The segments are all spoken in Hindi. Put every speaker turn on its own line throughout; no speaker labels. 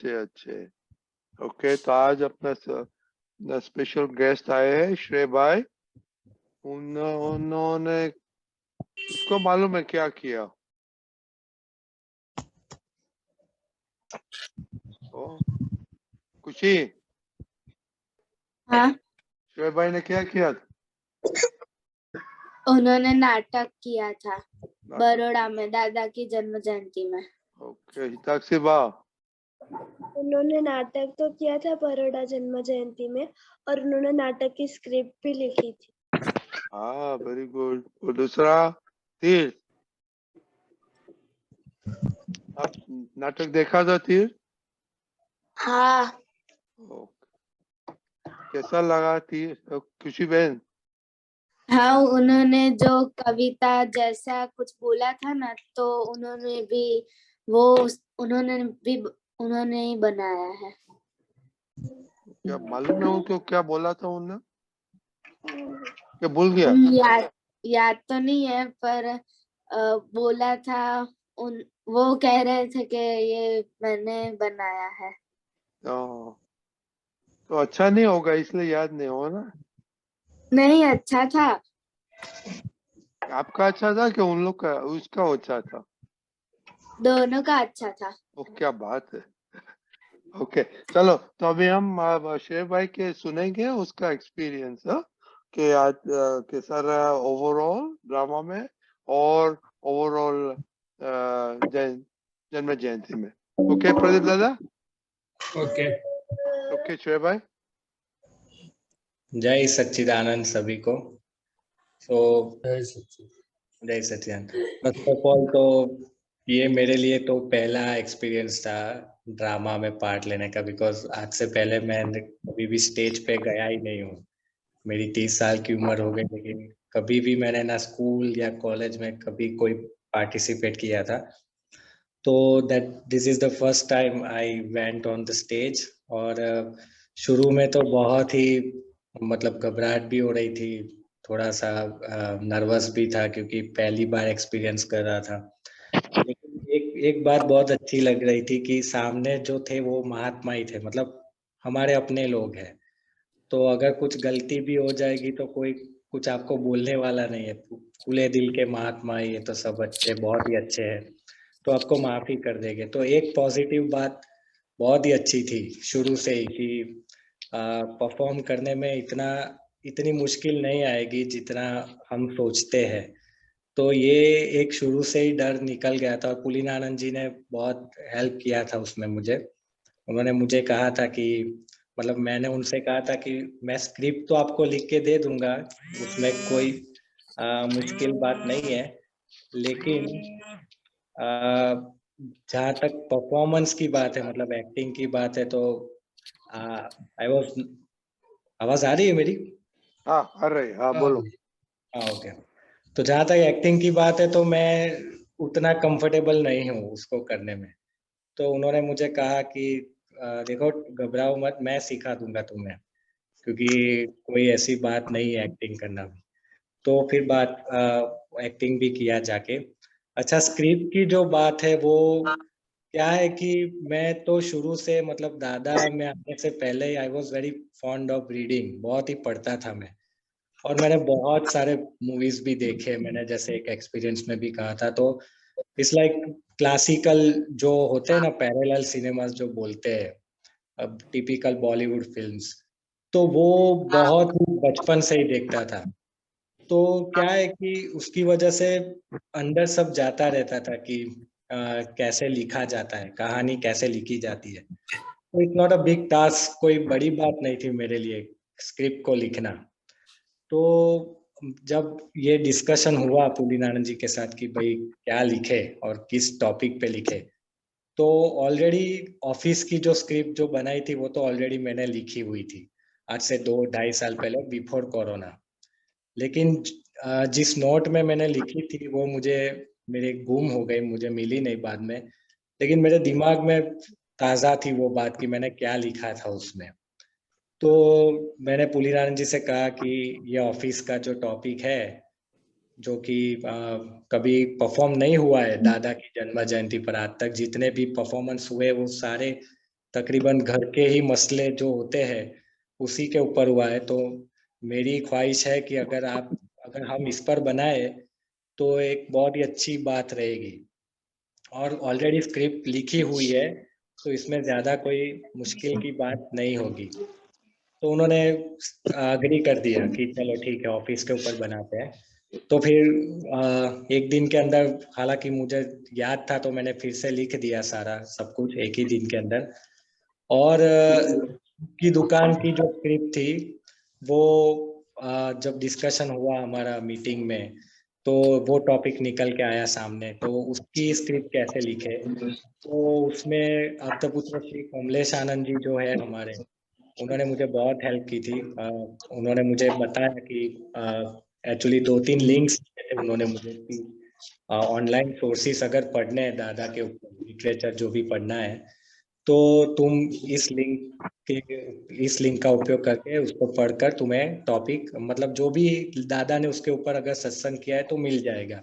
अच्छे अच्छे। ओके, तो आज अपना स्पेशल गेस्ट आए हैं श्रेय भाई। उन्होंने, उसको मालूम है क्या किया? ओ, खुशी,
हाँ,
श्रेय भाई ने क्या किया?
उन्होंने नाटक किया था बड़ौदा में दादा की जन्म जयंती में।
ओके, हिताक्षी बा,
उन्होंने नाटक तो किया था बड़ौदा जन्म जयंती में, और उन्होंने नाटक की स्क्रिप्ट भी लिखी थी।
हाँ वेरी गुड। और दूसरा तीर, आप नाटक देखा था तीर?
हाँ,
ओके, कैसा लगा तीर? खुशी बहन?
हाँ, उन्होंने जो कविता जैसा कुछ बोला था ना, तो उन्होंने भी वो उन्होंने ही बनाया है।
क्या मालूम है उनको क्या बोला था उन्होंने? क्या भूल गया?
याद तो नहीं है, पर बोला था वो कह रहे थे कि ये मैंने बनाया है।
तो अच्छा नहीं होगा इसलिए याद नहीं हो ना?
नहीं, अच्छा था।
आपका अच्छा था कि उन लोग का, उसका अच्छा था?
दोनों का अच्छा था।
वो क्या बात है। ओके, चलो तो अभी हम शेर भाई के सुनेंगे उसका एक्सपीरियंस कि आज कैसा रहा ओवरऑल ड्रामा में और ओवरऑल जन्म जयंती में। ओके प्रदीप दादा?
ओके।
ओके शेर भाई।
जय सच्चिदानंद सभी को। तो जय सच्चिदानंद। फर्स्ट ऑफ ऑल तो ये मेरे लिए तो पहला एक्सपीरियंस था ड्रामा में पार्ट लेने का, बिकॉज आज से पहले मैं कभी भी स्टेज पे गया ही नहीं हूँ। मेरी 30 साल की उम्र हो गई, लेकिन कभी भी मैंने ना स्कूल या कॉलेज में कभी कोई पार्टिसिपेट किया था। तो that this is the first time I went on the stage. और शुरू में तो बहुत ही मतलब घबराहट भी हो रही थी, थोड़ा सा नर्वस भी था क्योंकि पहली बार एक्सपीरियंस कर रहा था। लेकिन एक बात बहुत अच्छी लग रही थी कि सामने जो थे वो महात्मा ही थे, मतलब हमारे अपने लोग हैं। तो अगर कुछ गलती भी हो जाएगी तो कोई कुछ आपको बोलने वाला नहीं है। खुले दिल के महात्मा ही, ये तो सब अच्छे, बहुत ही अच्छे हैं, तो आपको माफी कर देंगे। तो एक पॉजिटिव बात बहुत ही अच्छी थी शुरू से ही कि परफॉर्म करने में इतनी मुश्किल नहीं आएगी जितना हम सोचते हैं। तो ये एक शुरू से ही डर निकल गया था, और पुलिन आनंद जी ने बहुत हेल्प किया था उसमें मुझे। उन्होंने मुझे कहा था कि मतलब मैंने उनसे कहा था कि मैं स्क्रिप्ट तो आपको लिख के दे दूंगा, उसमें कोई मुश्किल बात नहीं है, लेकिन जहाँ तक परफॉर्मेंस की बात है, मतलब एक्टिंग की बात है, तो आई वॉज, आवाज आ रही है मेरी?
हाँ आ रही, हाँ बोलो।
हाँ ओके। तो जहाँ तक एक्टिंग की बात है तो मैं उतना कंफर्टेबल नहीं हूँ उसको करने में। तो उन्होंने मुझे कहा कि देखो घबराओ मत, मैं सिखा दूंगा तुम्हें, क्योंकि कोई ऐसी बात नहीं है एक्टिंग करना भी। तो फिर बात एक्टिंग भी किया जाके। अच्छा, स्क्रिप्ट की जो बात है वो क्या है कि मैं तो शुरू से, मतलब दादा में आने से पहले ही I was very fond of reading, बहुत ही पढ़ता था मैं। और मैंने बहुत सारे मूवीज भी देखे, मैंने जैसे एक एक्सपीरियंस में भी कहा था। तो इट्स लाइक क्लासिकल जो होते हैं ना, पैरेलल सिनेमास जो बोलते हैं, अब टिपिकल बॉलीवुड फिल्म्स, तो वो बहुत ही बचपन से ही देखता था। तो क्या है कि उसकी वजह से अंदर सब जाता रहता था कि कैसे लिखा जाता है, कहानी कैसे लिखी जाती है। तो it's not a big task, कोई बड़ी बात नहीं थी मेरे लिए स्क्रिप्ट को लिखना। तो जब ये डिस्कशन हुआ पुलिन आनंद जी के साथ कि भाई क्या लिखे और किस टॉपिक पे लिखे, तो ऑलरेडी ऑफिस की जो स्क्रिप्ट जो बनाई थी वो तो ऑलरेडी मैंने लिखी हुई थी आज से 2-2.5 साल पहले, बिफोर कोरोना। लेकिन जिस नोट में मैंने लिखी थी वो मुझे, मेरे गुम हो गई, मुझे मिली नहीं बाद में। लेकिन मेरे दिमाग में ताज़ा थी वो बात कि मैंने क्या लिखा था उसमें। तो मैंने पुलिन आनंद जी से कहा कि ये ऑफिस का जो टॉपिक है, जो कि कभी परफॉर्म नहीं हुआ है दादा की जन्म जयंती पर, आज तक जितने भी परफॉर्मेंस हुए वो सारे तकरीबन घर के ही मसले जो होते हैं उसी के ऊपर हुआ है। तो मेरी ख्वाहिश है कि अगर हम इस पर बनाए तो एक बहुत ही अच्छी बात रहेगी। और ऑलरेडी स्क्रिप्ट लिखी हुई है तो इसमें ज्यादा कोई मुश्किल की बात नहीं होगी। तो उन्होंने अग्री कर दिया कि चलो ठीक है, ऑफिस के ऊपर बनाते हैं। तो फिर एक दिन के अंदर, हालांकि मुझे याद था तो मैंने फिर से लिख दिया सारा सब कुछ एक ही दिन के अंदर। और की दुकान की जो स्क्रिप्ट थी वो जब डिस्कशन हुआ हमारा मीटिंग में तो वो टॉपिक निकल के आया सामने। तो उसकी स्क्रिप्ट कैसे लिखे, तो उसमें अब्दपुत्र श्री कमलेश आनंद जी जो है हमारे, उन्होंने मुझे बहुत हेल्प की थी। उन्होंने मुझे बताया कि एक्चुअली 2-3 लिंक्स उन्होंने मुझे कि ऑनलाइन सोर्सेस अगर पढ़ने हैं दादा के ऊपर लिटरेचर जो भी पढ़ना है तो तुम इस लिंक का उपयोग करके उसको पढ़कर तुम्हें टॉपिक, मतलब जो भी दादा ने उसके ऊपर अगर सत्संग किया है तो मिल जाएगा।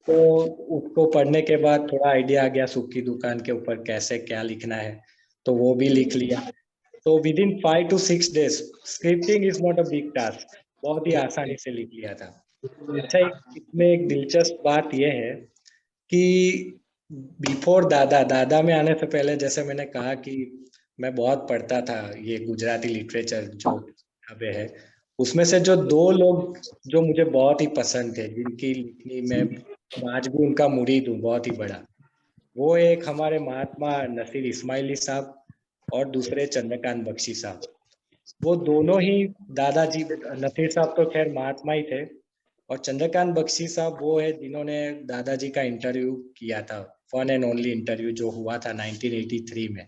तो उसको पढ़ने के बाद थोड़ा आइडिया आ गया सुख की दुकान के ऊपर कैसे क्या लिखना है, तो वो भी लिख लिया। तो with in 5 to 6 days, scripting is not a big task, बहुत ही आसानी से लिख लिया था। अच्छा, इसमें एक दिलचस्प बात यह है कि बिफोर दादा में आने से पहले, जैसे मैंने कहा कि मैं बहुत पढ़ता था ये गुजराती लिटरेचर जो किताबें है, उसमें से जो 2 लोग जो मुझे बहुत ही पसंद थे, जिनकी लिखनी मैं आज भी उनका मुरीद हूँ बहुत ही बड़ा, वो एक हमारे महात्मा नसीर इस्माइली साहब और दूसरे चंद्रकांत बख्शी साहब। वो दोनों ही दादाजी, नसीर साहब तो खैर महात्मा ही थे, और चंद्रकांत बख्शी साहब वो है जिन्होंने दादाजी का इंटरव्यू किया था, वन एंड ओनली इंटरव्यू जो हुआ था 1983 में।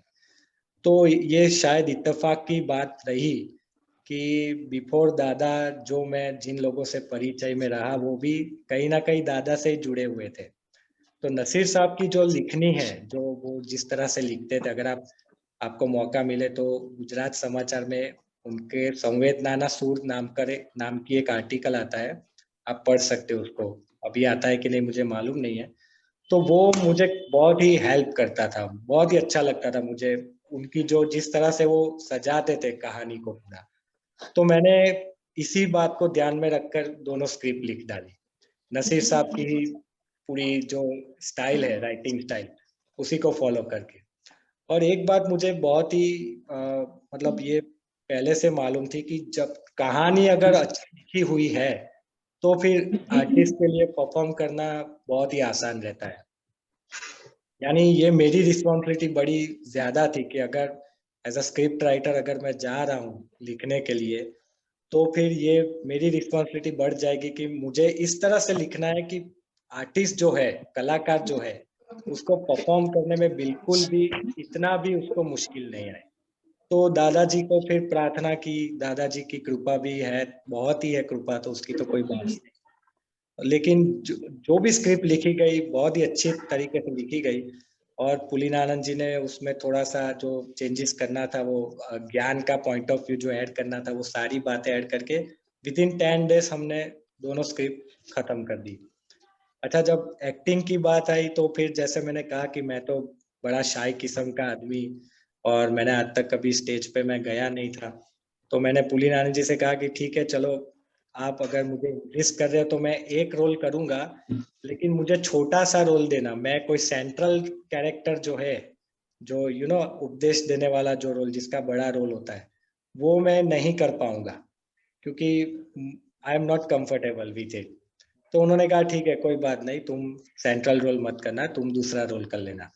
तो ये शायद इत्तेफाक की बात रही कि बिफोर दादा जो मैं जिन लोगों से परिचय में रहा वो भी कहीं ना कहीं दादा से ही जुड़े हुए थे। तो नसीर साहब की जो लिखनी है, जो वो जिस तरह से लिखते थे, अगर आपको मौका मिले तो गुजरात समाचार में उनके संवेदनाना सूर नाम की एक आर्टिकल आता है, आप पढ़ सकते हो उसको। अभी आता है कि नहीं मुझे मालूम नहीं है। तो वो मुझे बहुत ही हेल्प करता था, बहुत ही अच्छा लगता था मुझे उनकी जो जिस तरह से वो सजाते थे कहानी को पूरा। तो मैंने इसी बात को ध्यान में रखकर दोनों स्क्रिप्ट लिख डाली, नसीर साहब की पूरी जो स्टाइल है, राइटिंग स्टाइल, उसी को फॉलो करके। और एक बात मुझे बहुत ही मतलब ये पहले से मालूम थी कि जब कहानी अगर अच्छी लिखी हुई है तो फिर आर्टिस्ट के लिए परफॉर्म करना बहुत ही आसान रहता है। यानी ये मेरी रिस्पॉन्सिबिलिटी बड़ी ज्यादा थी कि अगर एज अ स्क्रिप्ट राइटर अगर मैं जा रहा हूँ लिखने के लिए तो फिर ये मेरी रिस्पॉन्सिबिलिटी बढ़ जाएगी कि मुझे इस तरह से लिखना है कि आर्टिस्ट जो है, कलाकार जो है, उसको परफॉर्म करने में बिल्कुल भी इतना भी उसको मुश्किल नहीं आए। तो दादाजी को फिर प्रार्थना की, दादाजी की कृपा भी है, बहुत ही है कृपा, तो उसकी तो कोई बात नहीं। लेकिन जो भी स्क्रिप्ट लिखी गई बहुत ही अच्छी तरीके से लिखी गई। और पुलिनानंद जी ने उसमें थोड़ा सा जो चेंजेस करना था, वो ज्ञान का पॉइंट ऑफ व्यू जो ऐड करना था, वो सारी बातें ऐड करके विद इन 10 days हमने दोनों स्क्रिप्ट खत्म कर दी। अच्छा, जब एक्टिंग की बात आई तो फिर जैसे मैंने कहा कि मैं तो बड़ा शाय किस्म का आदमी और मैंने आज तक कभी स्टेज पे मैं गया नहीं था। तो मैंने पुलिनानंद जी से कहा कि ठीक है चलो, आप अगर मुझे इंटरेस्ट कर रहे हो तो मैं एक रोल करूंगा, लेकिन मुझे छोटा सा रोल देना। मैं कोई सेंट्रल कैरेक्टर जो है, जो उपदेश देने वाला जो रोल, जिसका बड़ा रोल होता है, वो मैं नहीं कर पाऊंगा क्योंकि I am not comfortable with it. तो उन्होंने कहा ठीक है कोई बात नहीं, तुम सेंट्रल रोल मत करना, तुम दूसरा रोल कर लेना।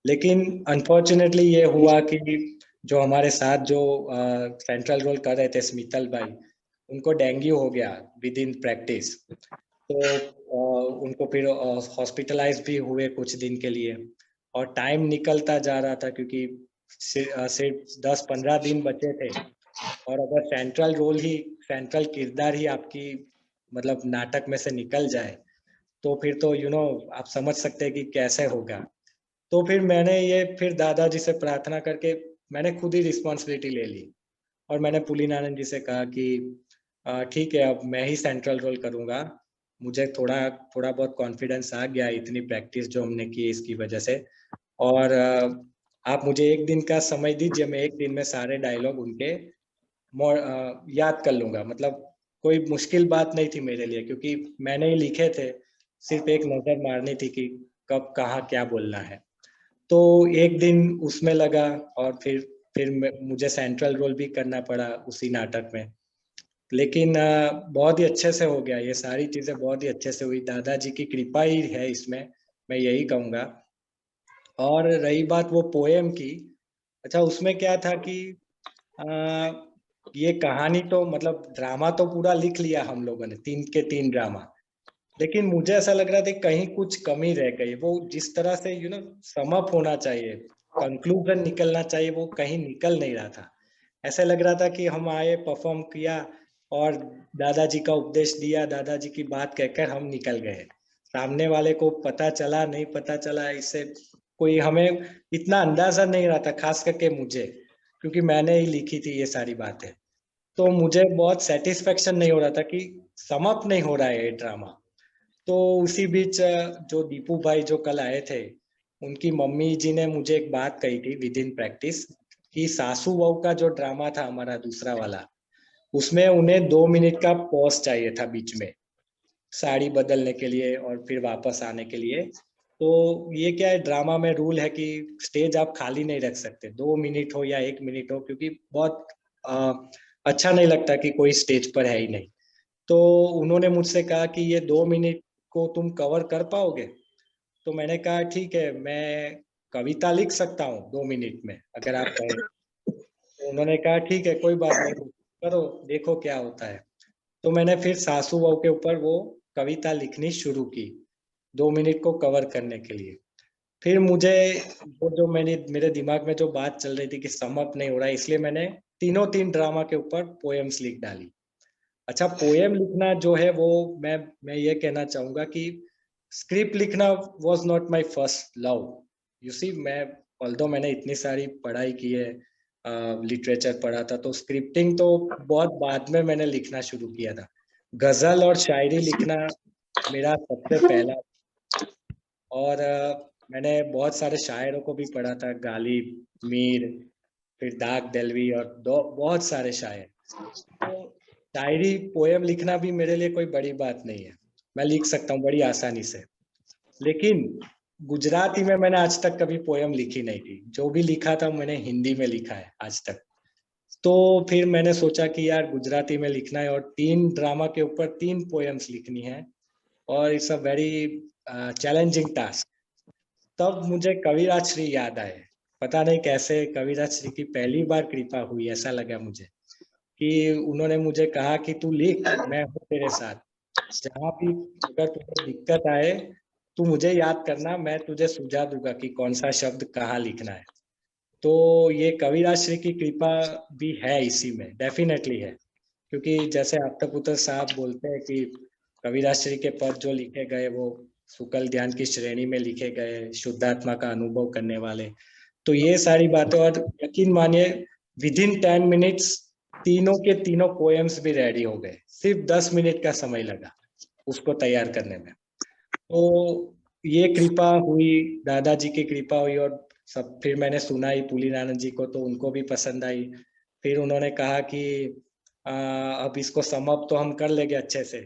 लेकिन अनफॉर्चुनेटली ये हुआ कि जो हमारे साथ जो सेंट्रल रोल कर रहे थे स्मितल भाई, उनको डेंगू हो गया विद इन प्रैक्टिस। तो उनको फिर हॉस्पिटलाइज भी हुए कुछ दिन के लिए, और टाइम निकलता जा रहा था क्योंकि सिर्फ 10-15 दिन बचे थे। और अगर सेंट्रल किरदार ही आपकी मतलब नाटक में से निकल जाए तो फिर तो आप समझ सकते हैं कि कैसे होगा। तो फिर मैंने ये फिर दादाजी से प्रार्थना करके मैंने खुद ही रिस्पॉन्सिबिलिटी ले ली, और मैंने पुलिनानंद जी से कहा कि ठीक है अब मैं ही सेंट्रल रोल करूंगा। मुझे थोड़ा बहुत कॉन्फिडेंस आ गया इतनी प्रैक्टिस जो हमने की इसकी वजह से। और आप मुझे एक दिन का समय दीजिए, मैं एक दिन में सारे डायलॉग उनके याद कर लूंगा। मतलब कोई मुश्किल बात नहीं थी मेरे लिए, क्योंकि मैंने ही लिखे थे, सिर्फ एक नजर मारनी थी कि कब कहाँ क्या बोलना है। तो एक दिन उसमें लगा, और फिर मुझे सेंट्रल रोल भी करना पड़ा उसी नाटक में। लेकिन बहुत ही अच्छे से हो गया, ये सारी चीजें बहुत ही अच्छे से हुई, दादाजी की कृपा ही है इसमें, मैं यही कहूँगा। और रही बात वो पोएम की, अच्छा उसमें क्या था कि आ, ये कहानी तो मतलब ड्रामा तो पूरा लिख लिया हम लोगों ने, 3 के 3 ड्रामा, लेकिन मुझे ऐसा लग रहा था कि कहीं कुछ कमी रह गई। वो जिस तरह से सम अप होना चाहिए, कंक्लूजन निकलना चाहिए, वो कहीं निकल नहीं रहा था। ऐसा लग रहा था कि हम आए, परफॉर्म किया और दादाजी का उपदेश दिया, दादाजी की बात कहकर हम निकल गए। सामने वाले को पता चला नहीं पता चला, इससे कोई हमें इतना अंदाजा नहीं रहा था, खास करके मुझे, क्योंकि मैंने ही लिखी थी ये सारी बातें। तो मुझे बहुत सेटिस्फेक्शन नहीं हो रहा था कि सम अप नहीं हो रहा है ये ड्रामा। तो उसी बीच जो दीपू भाई जो कल आए थे, उनकी मम्मी जी ने मुझे एक बात कही थी विद इन प्रैक्टिस, कि सासू बहू का जो ड्रामा था हमारा दूसरा वाला, उसमें उन्हें 2 मिनट का पॉज चाहिए था बीच में, साड़ी बदलने के लिए और फिर वापस आने के लिए। तो ये क्या है, ड्रामा में रूल है कि स्टेज आप खाली नहीं रख सकते, 2 मिनट हो या 1 मिनट हो, क्योंकि बहुत अ, अच्छा नहीं लगता कि कोई स्टेज पर है ही नहीं। तो उन्होंने मुझसे कहा कि ये 2 मिनट को तुम कवर कर पाओगे? तो मैंने कहा ठीक है, मैं कविता लिख सकता हूँ 2 मिनट में, अगर आप कहें। तो उन्होंने कहा ठीक है, कोई बात नहीं, करो, देखो क्या होता है। तो मैंने फिर सासू बहू के ऊपर वो कविता लिखनी शुरू की 2 मिनट को कवर करने के लिए। फिर मुझे वो जो मेरे दिमाग में जो बात चल रही थी कि सम अप नहीं हो रहा है, इसलिए मैंने तीनों 3 ड्रामा के ऊपर पोएम्स लिख डाली। अच्छा, पोएम लिखना जो है वो मैं ये कहना चाहूंगा कि स्क्रिप्ट लिखना was not my first love. You see, मैं ऑल्दो मैंने इतनी सारी पढ़ाई की है, लिटरेचर पढ़ा था, तो स्क्रिप्टिंग तो बहुत बाद में मैंने लिखना शुरू किया था। गजल और शायरी लिखना मेरा सबसे पहला, और मैंने बहुत सारे शायरों को भी पढ़ा था, गालिब, मीर, फिर दाग दलवी और बहुत सारे शायर। तो शायरी पोएम लिखना भी मेरे लिए कोई बड़ी बात नहीं है, मैं लिख सकता हूँ बड़ी आसानी से। लेकिन गुजराती में मैंने आज तक कभी पोएम लिखी नहीं थी, जो भी लिखा था मैंने हिंदी में लिखा है आज तक। तो फिर मैंने सोचा कि यार गुजराती में लिखना है और 3 ड्रामा के ऊपर 3 पोएम्स लिखनी है, और it's a very challenging task. तब मुझे कविराज श्री याद आए। पता नहीं कैसे कविराज श्री की पहली बार कृपा हुई, ऐसा लगा मुझे कि उन्होंने मुझे कहा कि तू लिख, मैं हूँ तेरे साथ, जहाँ भी अगर तुझे दिक्कत आए तू मुझे याद करना, मैं तुझे सुझा दूंगा कि कौन सा शब्द कहाँ लिखना है। तो ये कविराज श्री की कृपा भी है इसी में, डेफिनेटली है। क्योंकि जैसे आप्तपुत्र साहब बोलते हैं कि कविराज श्री के पद जो लिखे गए वो सुकल ध्यान की श्रेणी में लिखे गए, शुद्धात्मा का अनुभव करने वाले। तो ये सारी बातें, और यकीन मानिए विद इन 10 मिनट्स तीनों के तीनों पोएम्स भी रेडी हो गए, सिर्फ 10 मिनट का समय लगा उसको तैयार करने में। तो ये कृपा हुई, दादाजी की कृपा हुई, और सब फिर मैंने सुनाई पुलिनानंद जी को, तो उनको भी पसंद आई। फिर उन्होंने कहा कि अब इसको सम अप तो हम कर लेंगे अच्छे से,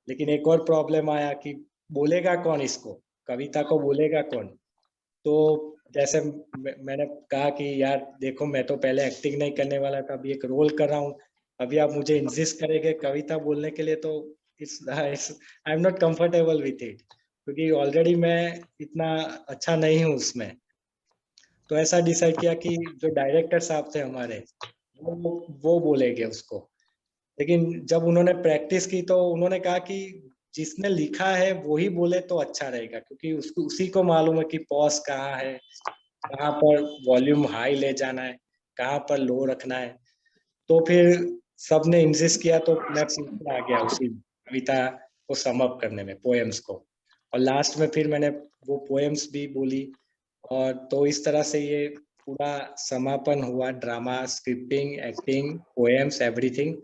लेकिन एक और प्रॉब्लम आया कि बोलेगा कौन इसको, कविता को बोलेगा कौन। तो जैसे मैंने कहा कि यार देखो, मैं तो पहले एक्टिंग नहीं करने वाला था, अभी एक रोल कर रहा हूँ, अभी आप मुझे इंसिस्ट करेंगे कविता बोलने के लिए, तो it's I am not comfortable with it, क्योंकि ऑलरेडी मैं इतना अच्छा नहीं हूँ उसमें। तो ऐसा डिसाइड किया कि जो डायरेक्टर साहब थे हमारे, वो बोलेंगे उसको। लेकिन जब उन्होंने प्रैक्टिस की तो उन्होंने कहा कि जिसने लिखा है वो ही बोले तो अच्छा रहेगा, क्योंकि उसको उसी को मालूम है कि पॉज कहाँ है, कहाँ पर वॉल्यूम हाई ले जाना है, कहाँ पर लो रखना है। तो फिर सबने इंसिस्ट किया, तो मैं पीछे आ गया उसी कविता को सम अप करने में, पोएम्स को। और लास्ट में फिर मैंने वो पोएम्स भी बोली, और तो इस तरह से ये पूरा समापन हुआ, drama, scripting, acting, poems, everything.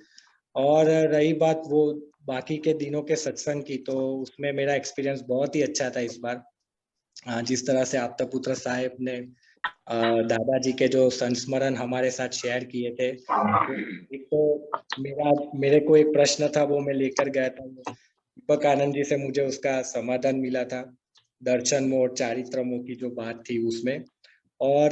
और रही बात वो बाकी के दिनों के सत्संग की, तो उसमें मेरा एक्सपीरियंस बहुत ही अच्छा था इस बार। जिस तरह से आप्तपुत्र साहब ने दादाजी के जो संस्मरण हमारे साथ शेयर किए थे, तो एक तो मेरे को एक प्रश्न था वो मैं लेकर गया था, दीपक आनंद जी से मुझे उसका समाधान मिला था, दर्शन और चारित्रमों की जो बात थी उसमें। और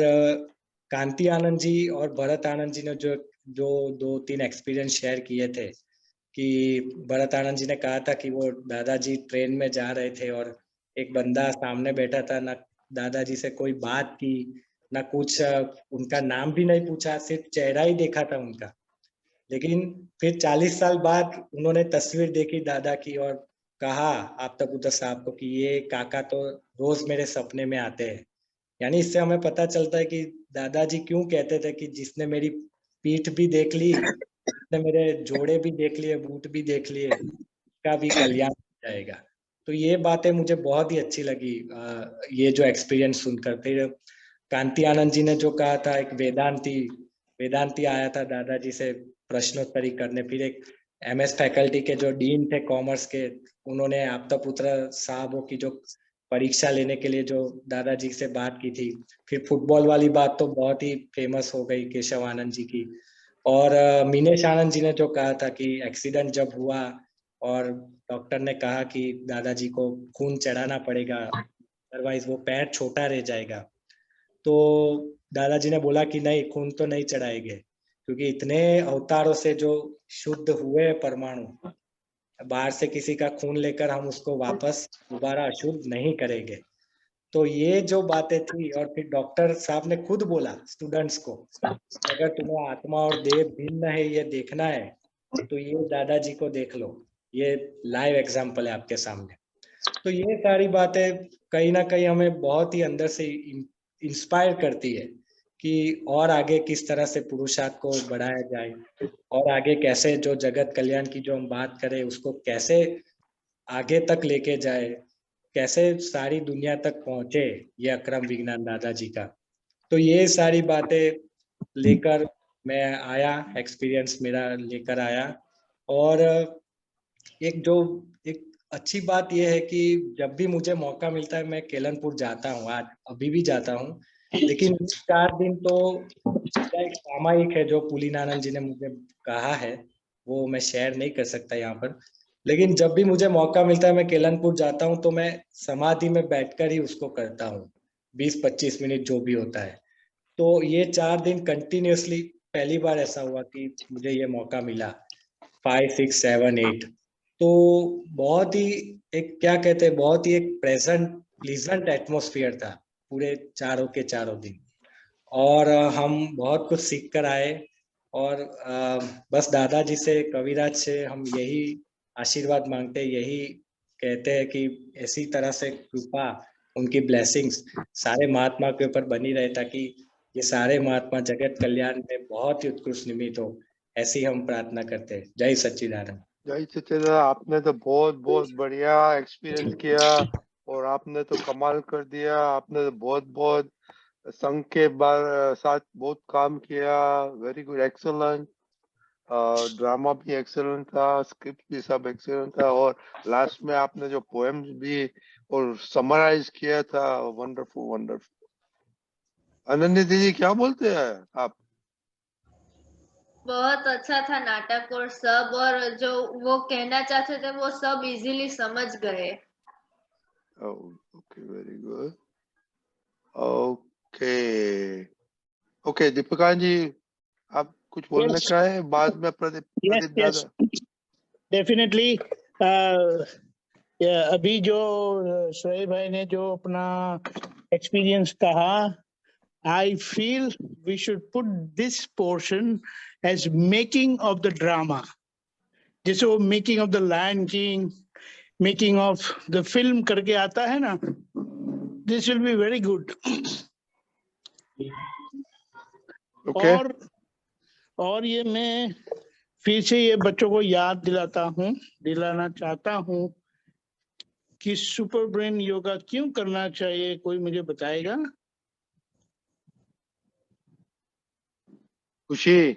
कांति आनंद जी और भरत आनंद जी ने जो जो 2-3 एक्सपीरियंस शेयर किए थे, कि भरत आनंद जी ने कहा था कि वो दादाजी ट्रेन में जा रहे थे और एक बंदा सामने बैठा था, ना दादाजी से कोई बात की, ना कुछ उनका नाम भी नहीं पूछा, सिर्फ चेहरा ही देखा था उनका। लेकिन फिर 40 साल बाद उन्होंने तस्वीर देखी दादा की और कहा आफ्ताबुद्दा साहब को कि ये काका तो रोज मेरे सपने में आते हैं। यानी इससे हमें पता चलता है कि दादाजी क्यों कहते थे कि जिसने मेरी पीठ भी देख ली, जिसने मेरे जोड़े भी देख लिए, बूट भी देख लिए, का भी कल्याण हो जाएगा। तो ये बातें मुझे बहुत ही अच्छी लगी, ये जो एक्सपीरियंस सुनकर। फिर कांति आनंद जी ने जो कहा था, एक वेदांती आया था दादाजी से प्रश्नोत्तरी करने। फिर एक MS फैकल्टी के जो डीन थे कॉमर्स के, उन्होंने आपतापुत्र साहबों की जो परीक्षा लेने के लिए जो दादाजी से बात की थी। फिर फुटबॉल वाली बात तो बहुत ही फेमस हो गई केशव आनंद जी की। और मीनेश आनंद जी ने जो कहा था कि एक्सीडेंट जब हुआ और डॉक्टर ने कहा कि दादाजी को खून चढ़ाना पड़ेगा, अदरवाइज वो पैर छोटा रह जाएगा, तो दादाजी ने बोला कि नहीं, खून तो नहीं चढ़ाएंगे, क्योंकि इतने अवतारों से जो शुद्ध हुए परमाणु, बाहर से किसी का खून लेकर हम उसको वापस दोबारा अशुद्ध नहीं करेंगे। तो ये जो बातें थी, और फिर डॉक्टर साहब ने खुद बोला स्टूडेंट्स को, अगर तुम्हें आत्मा और देह भिन्न है ये देखना है, तो ये दादाजी को देख लो, ये लाइव एग्जाम्पल है आपके सामने। तो ये सारी बातें कहीं ना कहीं हमें बहुत ही अंदर से इंस्पायर करती है कि और आगे किस तरह से पुरुषार्थ को बढ़ाया जाए, और आगे कैसे जो जगत कल्याण की जो हम बात करें उसको कैसे आगे तक लेके जाए, कैसे सारी दुनिया तक पहुंचे ये अक्रम विज्ञान दादाजी का। तो ये सारी बातें लेकर मैं आया, एक्सपीरियंस मेरा लेकर आया। और एक अच्छी बात यह है कि जब भी मुझे मौका मिलता है मैं केलनपुर जाता हूँ, आज अभी भी जाता हूँ। लेकिन 4 दिन तो एक सामायिक है जो पुलिनानंद जी ने मुझे कहा है, वो मैं शेयर नहीं कर सकता यहाँ पर। लेकिन जब भी मुझे मौका मिलता है मैं केलनपुर जाता हूँ, तो मैं समाधि में बैठकर ही उसको करता हूँ, 20-25 मिनट जो भी होता है। तो ये 4 दिन कंटिन्यूअसली, पहली बार ऐसा हुआ कि मुझे ये मौका मिला, 5, 6, 7, 8। तो बहुत ही एक क्या कहते हैं, बहुत ही एक प्लीजेंट एटमॉस्फेयर था पूरे चारों के चारों दिन। और हम बहुत कुछ सीख कर आए। और बस दादाजी से, कविराज से हम यही आशीर्वाद मांगते, यही कहते हैं कि ऐसी तरह से कृपा, उनकी ब्लेसिंग्स सारे महात्मा के ऊपर बनी रहे, ताकि ये सारे महात्मा जगत कल्याण में बहुत ही उत्कृष्ट निमित्त हो, ऐसी हम प्रार्थना करते हैं। जय सच्चिदानंद।
जय सच्चिदानंद। आपने तो बहुत बहुत बढ़िया एक्सपीरियंस किया और आपने तो कमाल कर दिया। आपने तो बहुत बहुत संघ के साथ बहुत काम किया। Very good, excellent. ड्रामा भी एक्सलेंट था, स्क्रिप्ट भी सब एक्सलेंट था, और लास्ट में आपने जो पोएम्स भी और समराइज किया था, वंडरफुल वंडरफुल। अनन्या दीदी क्या बोलते हैं आप?
बहुत अच्छा था नाटक और सब, और जो वो कहना चाहते थे वो सब इजीली समझ गए।
Okay, very good. Okay okay, Deepika ji आप कुछ बोलने का है? बाद में प्रदीप दादा।
डेफिनेटली। अभी जो शोएब भाई ने जो अपना एक्सपीरियंस कहा, I feel we should put this portion as making of the drama. जैसे वो making of the lion king, making of the film करके आता है ना, this will be very good.
Okay.
और ये मैं फिर से ये बच्चों को याद दिलाना चाहता हूँ कि सुपर ब्रेन योगा क्यों करना चाहिए, कोई मुझे बताएगा?
खुशी।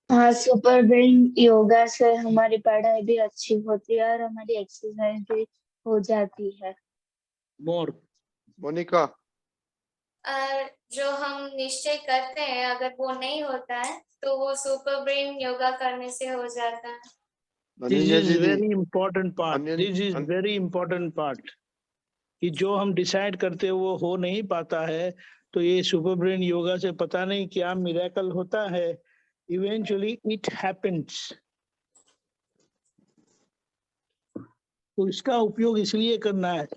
हाँ, सुपर ब्रेन योगा से हमारी पढ़ाई भी अच्छी होती है और हमारी एक्सरसाइज भी हो जाती है।
मोर
मोनिका।
और जो हम निश्चय करते हैं अगर वो नहीं होता है तो वो सुपर ब्रेन योगा करने से हो जाता है।
This
अनन्या
is
दीदी,
very important part.
अन्य-
This is
on-
very important part. कि जो हम डिसाइड करते हैं वो हो नहीं पाता है, तो ये सुपर ब्रेन योगा से पता नहीं क्या मिरेकल होता है. Eventually it happens. तो इसका उपयोग इसलिए करना है,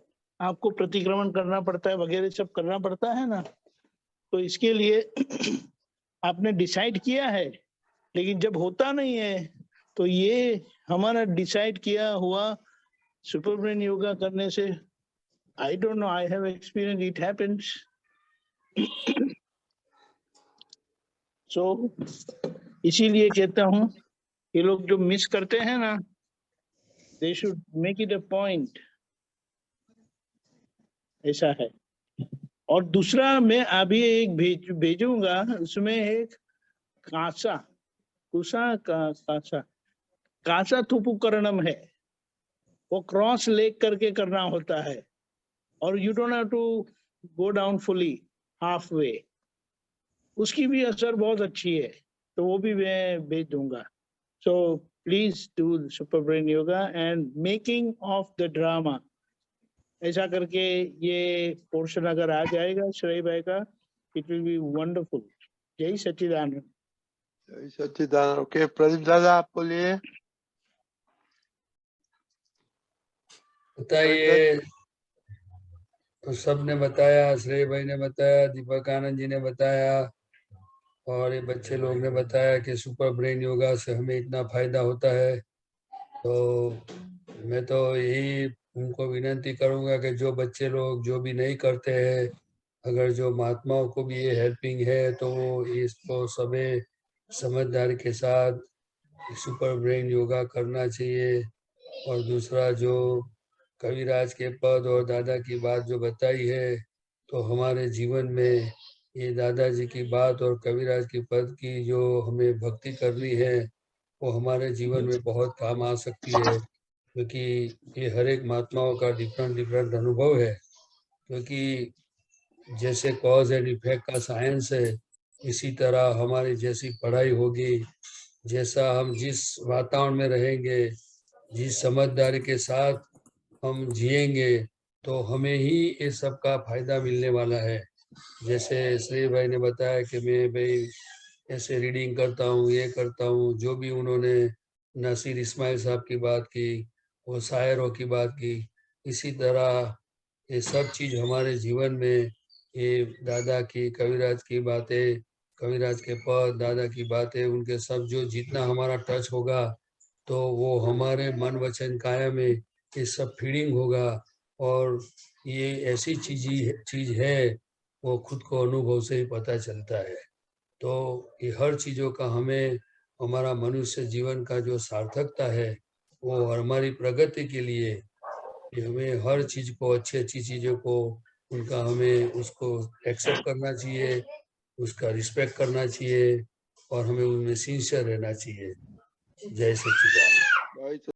आपको प्रतिक्रमण करना पड़ता है वगैरह सब करना पड़ता है ना, तो इसके लिए आपने डिसाइड किया है, लेकिन जब होता नहीं है तो ये हमारा डिसाइड किया हुआ सुपर ब्रेन योगा करने से, I don't know, I have experience, it happens. So इसीलिए कहता हूँ ये लोग जो मिस करते हैं ना, they should make it a point. ऐसा है. और दूसरा मैं अभी एक भेजूंगा, उसमें एक कासा कासा थुपुकरणम है, वो क्रॉस लेग करके करना होता है, और you don't have to go down fully, half way. उसकी भी असर बहुत अच्छी है, तो वो भी मैं भेज दूंगा. So please do super brain yoga and making of the drama. ऐसा करके ये पोर्शन अगर आ जाएगा श्रेय भाई का, इट विल बी वंडरफुल. जय सच्चिदानंद.
जय सच्चिदानंद. ओके, प्रदीप दादा आप बोलिए.
बताइए. तो सबने बताया, श्रेय भाई ने बताया, दीपक आनंद जी ने बताया, और ये बच्चे लोग ने बताया कि सुपर ब्रेन योगा से हमें इतना फायदा होता है. तो मैं तो यही उनको विनती करूंगा कि जो बच्चे लोग जो भी नहीं करते हैं, अगर जो महात्माओं को भी ये हेल्पिंग है तो वो इसको सभी समझदारी के साथ सुपर ब्रेन योगा करना चाहिए. और दूसरा जो कविराज के पद और दादा की बात जो बताई है, तो हमारे जीवन में ये दादाजी की बात और कविराज की पद की जो हमें भक्ति करनी है, वो हमारे जीवन में बहुत काम आ सकती है. क्योंकि ये हर एक महात्माओं का डिफरेंट अनुभव है. क्योंकि जैसे कॉज एंड इफेक्ट का साइंस है, इसी तरह हमारी जैसी पढ़ाई होगी, जैसा हम जिस वातावरण में रहेंगे, जिस समझदारी के साथ हम जिएंगे, तो हमें ही ये सब का फायदा मिलने वाला है. जैसे श्री भाई ने बताया कि मैं भाई ऐसे रीडिंग करता हूँ, ये करता हूँ, जो भी उन्होंने नासिर इस्माइल साहब की बात की, वो शायरों की बात की, इसी तरह ये सब चीज़ हमारे जीवन में, ये दादा की कविराज की बातें, कविराज के पद, दादा की बातें, उनके सब जो जितना हमारा टच होगा, तो वो हमारे मन वचन काया में ये सब फीडिंग होगा. और ये ऐसी चीज है, वो खुद को अनुभव से ही पता चलता है. तो ये हर चीज़ों का हमें, हमारा मनुष्य जीवन का जो सार्थकता है, वो हमारी प्रगति के लिए, ये हमें हर चीज़ को, अच्छी चीज़ों को, उनका हमें उसको एक्सेप्ट करना चाहिए, उसका रिस्पेक्ट करना चाहिए, और हमें उनमें सिंसियर रहना चाहिए. जय सच्चिदानंद.
जय